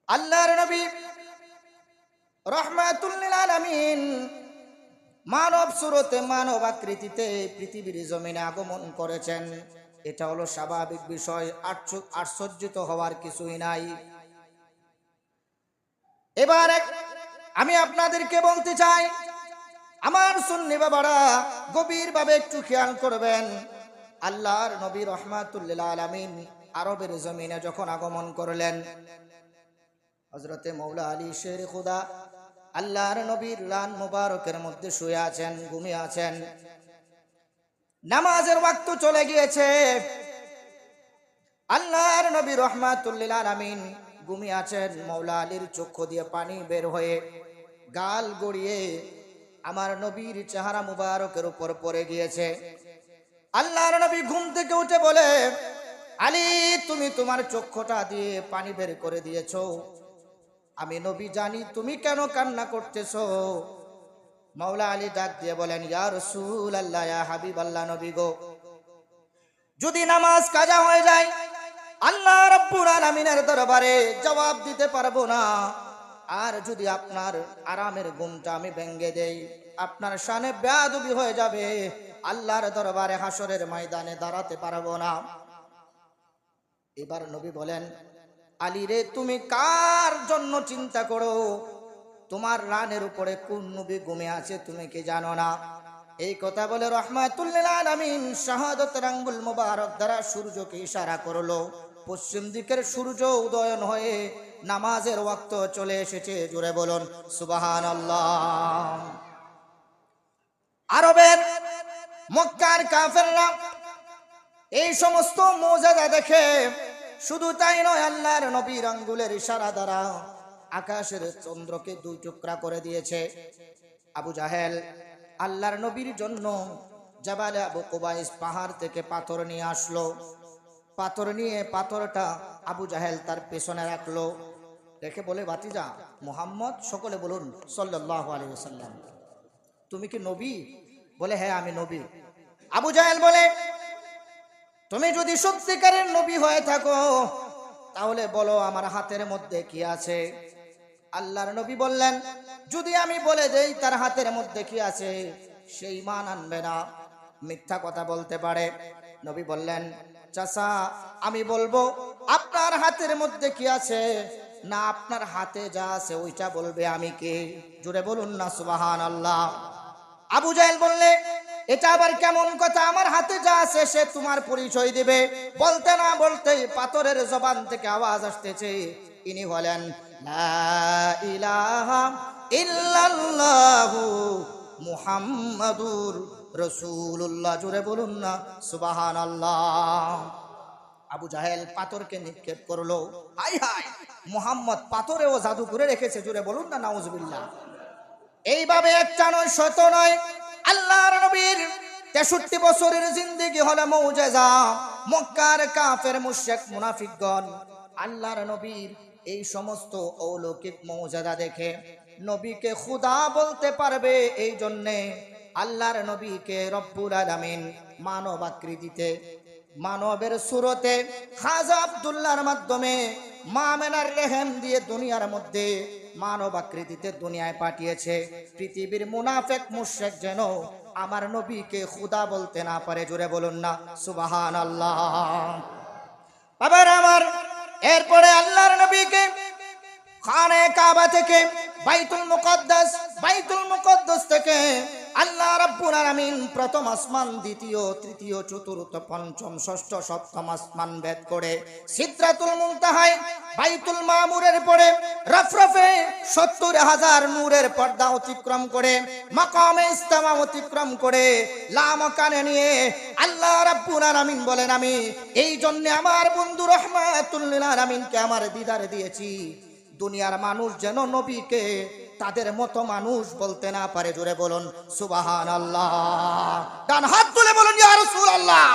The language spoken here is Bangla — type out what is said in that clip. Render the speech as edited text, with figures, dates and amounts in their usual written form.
আল্লাহর নবী রাহমাতুল লিল আলামিন মানব সুরতে, মানব আকৃতিতে পৃথিবীর জমিনে আগমন করেছেন। এটা হলো স্বাভাবিক বিষয়, আশ্চর্যিত হওয়ার কিছুই নাই। এবার আমি আপনাদেরকে বলতে চাই, আমার সুন্নি বাবারা গভীরভাবে একটু খেয়াল করবেন। আল্লাহর নবী রাহমাতুল লিল আলামিন আরবের জমিনে যখন আগমন করলেন, হযরতে মৌলা আলী শের খুদা আল্লাহর নবীর লান মুবারকের মধ্যে শুয়ে আছেন, ঘুমিয়ে আছেন। নামাজের ওয়াক্ত চলে গিয়েছে। আল্লাহর নবী রাহমাতুল লিল আলামিন ঘুমিয়ে আছেন। মৌলা আলীর চক্ষু দিয়ে পানি বের হয়ে গাল গড়িয়ে আমার নবীর চেহারা মুবারকের উপর পড়ে গিয়েছে। আল্লাহর নবী ঘুম থেকে উঠে বলে, আলী, তুমি তোমার চক্ষুটা দিয়ে পানি বের করে দিয়েছো। আমি নবী জানি তুমি কেন কান্না করতেছো। মাওলা আলী ডাক দিয়ে বলেন, ইয়া রাসূলুল্লাহ, ইয়া হাবিবাল্লাহ, নবী গো, যদি নামাজ কাজা হয়ে যায় আল্লাহ রাব্বুল আলামিনের দরবারে জবাব দিতে পারবো না। আর যদি আপনার আরামের ঘুমটা আমি ভেঙে দেই, আপনার শানে বেয়াদবি হয়ে যাবে, আল্লাহর দরবারে হাসরের ময়দানে দাঁড়াতে পারবো না। এবার নবী বলেন, আলী রে, তুমি কার জন্য চিন্তা করো? তোমার রানের উপরে কোন নবী ঘুমিয়ে আছে তুমি কি জানো না? এই কথা বলে রাহমাতুল লিল আলামিন শাহাদাতের আঙ্গুল মোবারক দ্বারা সূর্যকে ইশারা করলো। পশ্চিম দিকের সূর্য উদয়ন হয়ে নামাজের ওয়াক্ত চলে এসেছে। জোরে বলুন সুবহানাল্লাহ। আরবের মক্কার কাফেররা এই সমস্ত মুজিজা দেখে শুধু তাই নয়, আল্লাহর নবীর আঙ্গুলের ইশারা দ্বারা আকাশের চন্দ্রকে দুই টুকরা করে দিয়েছে। আবু জাহেল আল্লাহর নবীর জন্য জাবালে আবু কুবাইস পাহাড় থেকে পাথর নিয়ে আসলো। পাথর নিয়ে পাথরটা আবু জাহেল তার পেছনে রাখলো, রেখে বলে, ভাতিজা মুহাম্মদ, সকলে বলুন সাল্লাল্লাহু আলাইহি ওয়াসাল্লাম, তুমি কি নবী? বলে, হ্যাঁ আমি নবী। আবু জাহেল বলে, তুমি যদি সত্যিকারের নবী হয়ে থাকো তাহলে বলো আমার হাতের মধ্যে কি আছে। আল্লাহর নবী বললেন, যদি আমি বলে দেই তার হাতের মধ্যে কি আছে, সেই ঈমান আনবে না, মিথ্যা কথা বলতে পারে। নবী বললেন, চাচা, আমি বলবো আপনার হাতের মধ্যে কি আছে, না আপনার হাতে যা আছে ওইটা বলবে আমি কে। জোরে বলুন না সুবহানাল্লাহ। আবু জাহেল বললে, এটা আবার কেমন কথা? আমার হাতে যা আছে সে তোমার পরিচয় দিবে। বলতে না বলতেই পাথরের জবান থেকে আওয়াজ আসতেছে, ইনি হলেন লা ইলাহা ইল্লাল্লাহু মুহাম্মাদুর রাসূলুল্লাহ। জোরে বলুন না সুবহানাল্লাহ। আবু জাহেল পাথরকে নিক্ষেপ করলো। হাই হাই, মুহাম্মদ পাথরেও জাদু করে রেখেছে। জোরে বলুন না নাউজুবিল্লাহ। এইভাবে একটা নয়, শত নয়, আল্লাহর নবীর 63 বছরের জিন্দেগি হলো মুজিজা। মক্কার কাফের মুশরিক মুনাফিকগণ আল্লাহর নবীর এই সমস্ত অলৌকিক মুজিজা দেখে নবীকে খুদা বলতে পারবে। এই জন্যে আল্লাহর নবীকে রব্বুল আলামিন মানব আকৃতিতে, মানবের সুরতে খাজা আব্দুল্লাহর মাধ্যমে মা আমেনার রেহেম দিয়ে দুনিয়ার মধ্যে মানব আকৃতিতে দুনিয়ায় পাঠিয়েছে। পৃথিবীর মুনাফিক মুশরিক যেন আমার নবীকে খুদা বলতে না পারে। জোরে বলুন না সুবহানাল্লাহ। বাবার আমার, এরপরে আল্লাহর নবীকে খানে কাবা থেকে বাইতুল মুকদ্দাস থেকে আল্লাহ রাব্বুল আলামিন প্রথম আসমান, দ্বিতীয়, তৃতীয়, চতুর্থ, পঞ্চম, ষষ্ঠ, সপ্তম আসমান ভেদ করে সিদরাতুল মুনতাহায় বাইতুল মামুরের পরে রফরফে 70,000 নূরের পর্দা অতিক্রম করে মাকামে ইস্তেওয়া অতিক্রম করে লামাকানে নিয়ে আল্লাহ রাব্বুল আলামিন বলেন, আমি এই জন্য আমার বন্ধু রাহমাতুল লিল আলামিনকে আমার দিদার দিয়েছি, দুনিয়ার মানুষ যেন নবীকে তাদের মতো মানুষ বলতে না পারে। জোরে বলুন সুবহানাল্লাহ। ডান হাত তুলে বলুন ইয়া রাসূলুল্লাহ।